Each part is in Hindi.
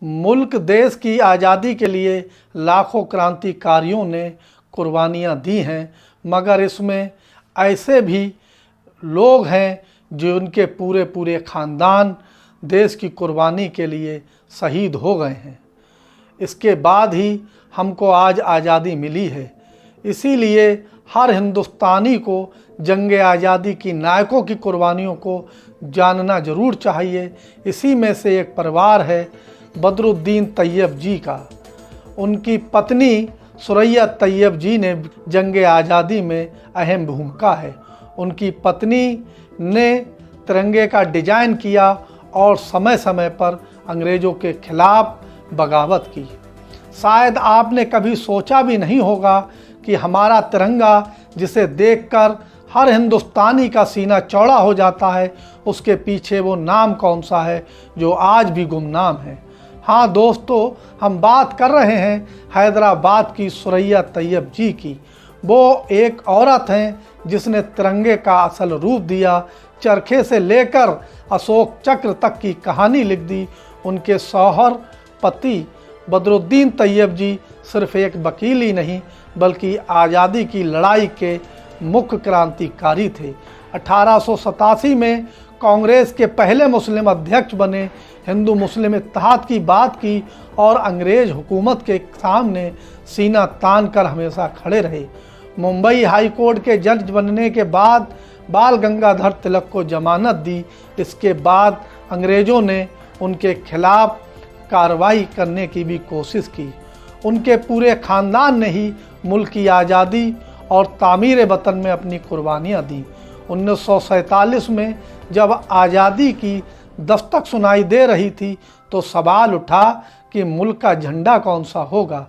मुल्क देश की आज़ादी के लिए लाखों क्रांतिकारियों ने कुर्बानियाँ दी हैं, मगर इसमें ऐसे भी लोग हैं जो उनके पूरे पूरे ख़ानदान देश की कुर्बानी के लिए शहीद हो गए हैं। इसके बाद ही हमको आज आज़ादी मिली है। इसीलिए हर हिंदुस्तानी को जंग आज़ादी की नायकों की कुर्बानियों को जानना ज़रूर चाहिए। इसी में से एक परिवार है बदरुद्दीन तैयब जी का। उनकी पत्नी सुरैया तैयब जी ने जंग आज़ादी में अहम भूमिका है। उनकी पत्नी ने तिरंगे का डिज़ाइन किया और समय समय पर अंग्रेज़ों के खिलाफ बगावत की। शायद आपने कभी सोचा भी नहीं होगा कि हमारा तिरंगा, जिसे देखकर हर हिंदुस्तानी का सीना चौड़ा हो जाता है, उसके पीछे वो नाम कौन सा है जो आज भी गुमनाम है। हाँ दोस्तों, हम बात कर रहे हैं हैदराबाद की सुरैया तैयब जी की। वो एक औरत हैं जिसने तिरंगे का असल रूप दिया, चरखे से लेकर अशोक चक्र तक की कहानी लिख दी। उनके शौहर पति बदरुद्दीन तैयब जी सिर्फ एक वकील ही नहीं बल्कि आज़ादी की लड़ाई के मुख्य क्रांतिकारी थे। 1887 में कांग्रेस के पहले मुस्लिम अध्यक्ष बने, हिंदू मुस्लिम इत्तेहाद की बात की और अंग्रेज़ हुकूमत के सामने सीना तान कर हमेशा खड़े रहे। मुंबई हाई कोर्ट के जज बनने के बाद बाल गंगाधर तिलक को जमानत दी। इसके बाद अंग्रेज़ों ने उनके खिलाफ कार्रवाई करने की भी कोशिश की। उनके पूरे ख़ानदान ने ही मुल्क की आज़ादी और तामीर वतन में अपनी कुर्बानियाँ दी। 1947 में जब आज़ादी की दस्तक सुनाई दे रही थी तो सवाल उठा कि मुल्क का झंडा कौन सा होगा।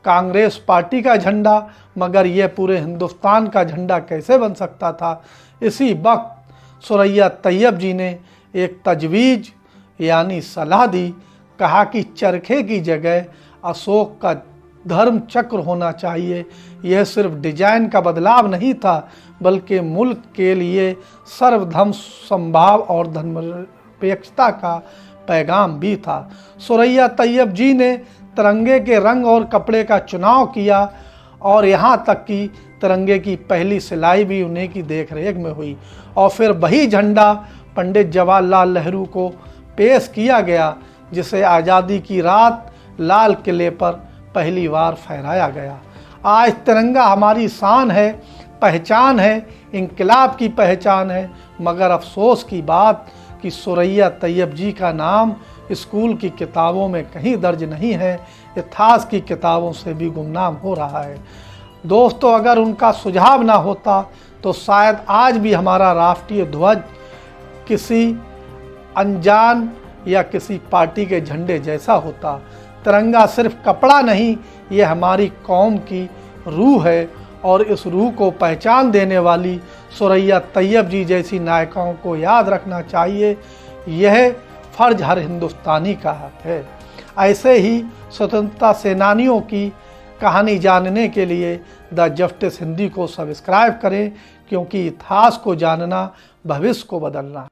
कांग्रेस पार्टी का झंडा, मगर यह पूरे हिंदुस्तान का झंडा कैसे बन सकता था। इसी वक्त सुरैया तैयब जी ने एक तजवीज़ यानी सलाह दी। कहा कि चरखे की जगह अशोक का धर्म चक्र होना चाहिए। यह सिर्फ डिजाइन का बदलाव नहीं था बल्कि मुल्क के लिए सर्वधर्म समभाव और धर्मनिरपेक्षता का पैगाम भी था। सुरैया तैयब जी ने तिरंगे के रंग और कपड़े का चुनाव किया और यहाँ तक कि तिरंगे की पहली सिलाई भी उन्हीं की देखरेख में हुई और फिर वही झंडा पंडित जवाहरलाल नेहरू को पेश किया गया, जिसे आज़ादी की रात लाल किले पर पहली बार फहराया गया। आज तिरंगा हमारी शान है, पहचान है, इंकलाब की पहचान है, मगर अफसोस की बात कि सुरैया तैयब जी का नाम स्कूल की किताबों में कहीं दर्ज नहीं है, इतिहास की किताबों से भी गुमनाम हो रहा है। दोस्तों, अगर उनका सुझाव ना होता तो शायद आज भी हमारा राष्ट्रीय ध्वज किसी अनजान या किसी पार्टी के झंडे जैसा होता। तिरंगा सिर्फ कपड़ा नहीं, ये हमारी कौम की रूह है और इस रूह को पहचान देने वाली सुरैया तैयब जी जैसी नायिकाओं को याद रखना चाहिए। यह फ़र्ज हर हिंदुस्तानी का है। ऐसे ही स्वतंत्रता सेनानियों की कहानी जानने के लिए द जस्टिस हिंदी को सब्सक्राइब करें, क्योंकि इतिहास को जानना भविष्य को बदलना।